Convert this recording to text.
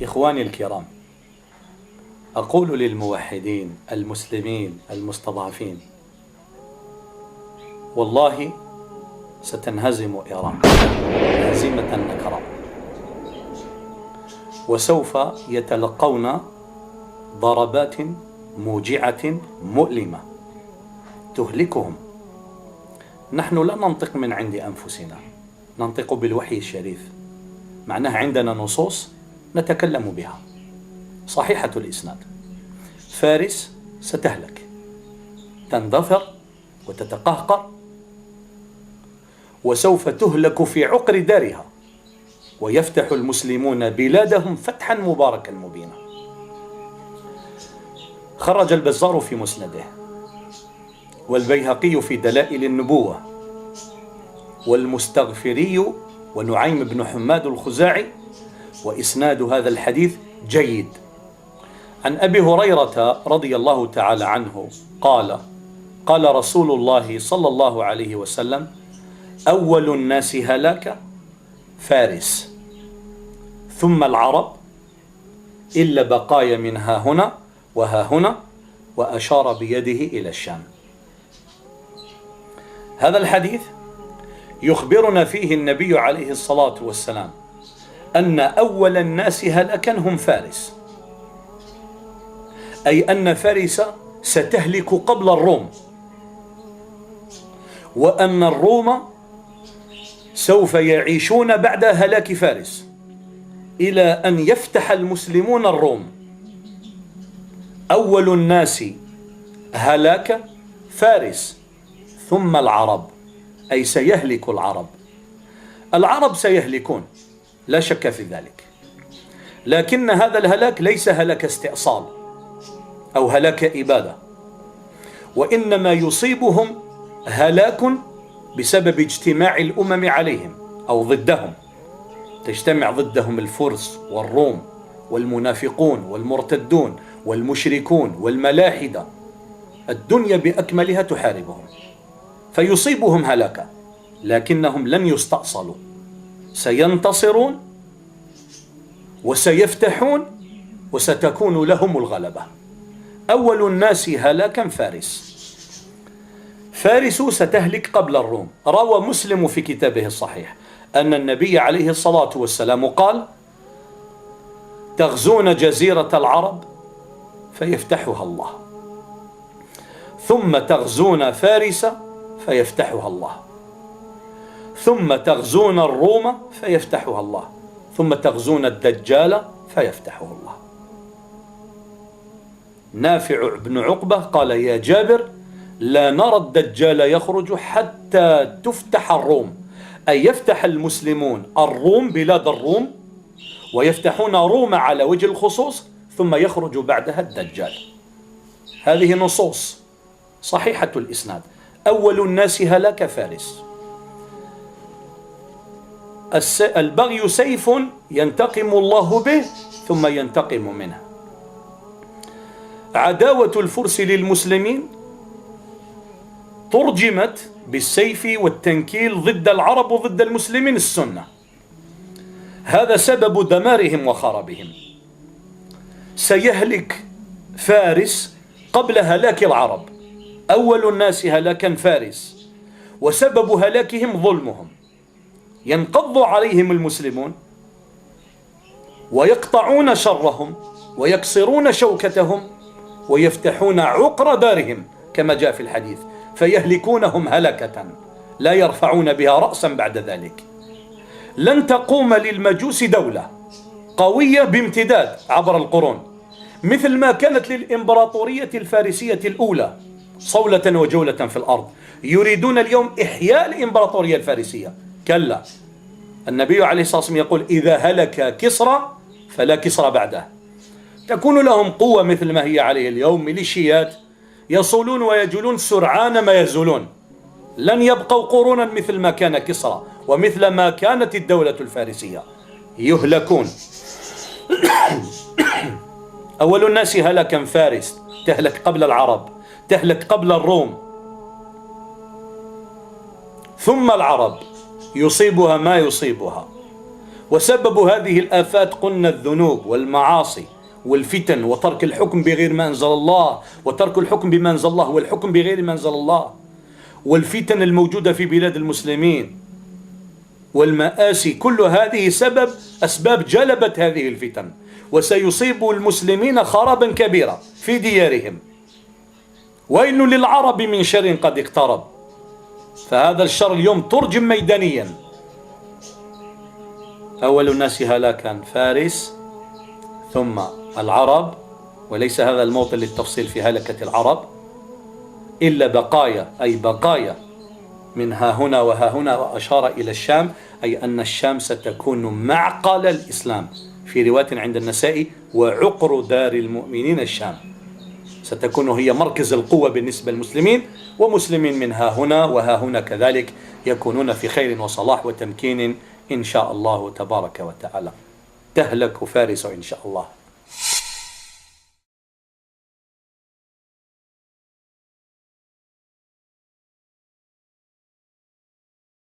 إخواني الكرام، أقول للموحدين المسلمين المستضعفين: والله ستنهزم إيران هزيمة نكراء، وسوف يتلقون ضربات موجعة مؤلمة تهلكهم. نحن لا ننطق من عند أنفسنا، ننطق بالوحي الشريف، معناه عندنا نصوص نتكلم بها صحيحة الإسناد. فارس ستهلك، تندثر وتتقهقر، وسوف تهلك في عقر دارها، ويفتح المسلمون بلادهم فتحا مباركا مبينا. خرج البزار في مسنده، والبيهقي في دلائل النبوة، والمستغفري ونعيم بن حماد الخزاعي، وإسناد هذا الحديث جيد، عن أبي هريرة رضي الله تعالى عنه قال: قال رسول الله صلى الله عليه وسلم: أول الناس هلاك فارس، ثم العرب، إلا بقايا من ها هنا وها هنا، وأشار بيده إلى الشام. هذا الحديث يخبرنا فيه النبي عليه الصلاة والسلام أن أول الناس هلاكا هم فارس، أي أن فارس ستهلك قبل الروم، وأن الروم سوف يعيشون بعد هلاك فارس إلى أن يفتح المسلمون الروم. أول الناس هلاك فارس، ثم العرب، أي سيهلك العرب. العرب سيهلكون لا شك في ذلك، لكن هذا الهلاك ليس هلاك استئصال أو هلاك إبادة، وإنما يصيبهم هلاك بسبب اجتماع الأمم عليهم أو ضدهم. تجتمع ضدهم الفرس والروم والمنافقون والمرتدون والمشركون والملاحدة، الدنيا بأكملها تحاربهم، فيصيبهم هلاكا، لكنهم لن يستأصلوا، سينتصرون وسيفتحون وستكون لهم الغلبة. أول الناس هلاكا فارس، فارس ستهلك قبل الروم. روى مسلم في كتابه الصحيح أن النبي عليه الصلاة والسلام قال: تغزون جزيرة العرب فيفتحها الله، ثم تغزون فارس فيفتحها الله، ثم تغزون الروم فيفتحها الله، ثم تغزون الدجال فيفتحه الله. نافع بن عقبة قال: يا جابر، لا نرى الدجال يخرج حتى تفتح الروم، أي يفتح المسلمون الروم، بلاد الروم، ويفتحون روما على وجه الخصوص، ثم يخرج بعدها الدجال. هذه نصوص صحيحة الإسناد. أول الناس هلاك فارس. البغي سيف ينتقم الله به ثم ينتقم منه. عداوة الفرس للمسلمين ترجمت بالسيف والتنكيل ضد العرب وضد المسلمين السنة، هذا سبب دمارهم وخرابهم. سيهلك فارس قبل هلاك العرب، أول الناس هلاكا فارس، وسبب هلاكهم ظلمهم. ينقض عليهم المسلمون ويقطعون شرهم ويكسرون شوكتهم ويفتحون عقر دارهم كما جاء في الحديث، فيهلكونهم هلكة لا يرفعون بها رأسا بعد ذلك. لن تقوم للمجوس دولة قوية بامتداد عبر القرون مثل ما كانت للإمبراطورية الفارسية الأولى صولة وجولة في الأرض. يريدون اليوم إحياء الإمبراطورية الفارسية، كلا. النبي عليه الصلاة والسلام يقول: إذا هلك كسرى فلا كسرى بعده. تكون لهم قوة مثل ما هي عليه اليوم، ميليشيات يصولون ويجولون سرعان ما يزولون. لن يبقوا قرونا مثل ما كان كسرى ومثل ما كانت الدولة الفارسية، يهلكون. أول الناس هلكا فارس، تهلك قبل العرب، تهلك قبل الروم، ثم العرب يصيبها ما يصيبها، وسبب هذه الآفات قلنا الذنوب والمعاصي والفتن وترك الحكم بغير ما أنزل الله، وترك الحكم بما أنزل الله والحكم بغير ما أنزل الله، والفتن الموجودة في بلاد المسلمين والمآسي، كل هذه أسباب جلبت هذه الفتن، وسيصيب المسلمين خرابا كبيرا في ديارهم. ويل للعرب من شر قد اقترب. فهذا الشر اليوم ترجم ميدانيا. أول الناس هلاكا فارس ثم العرب، وليس هذا الموطن للتفصيل في هلكة العرب، إلا بقايا، أي بقايا من ها هنا وها هنا، وأشار إلى الشام، أي أن الشام ستكون معقل الإسلام، في رواية عند النسائي وعقر دار المؤمنين الشام، ستكون هي مركز القوة بالنسبة للمسلمين، ومسلمين من ها هنا وها هنا كذلك يكونون في خير وصلاح وتمكين إن شاء الله تبارك وتعالى. تهلك فارس إن شاء الله.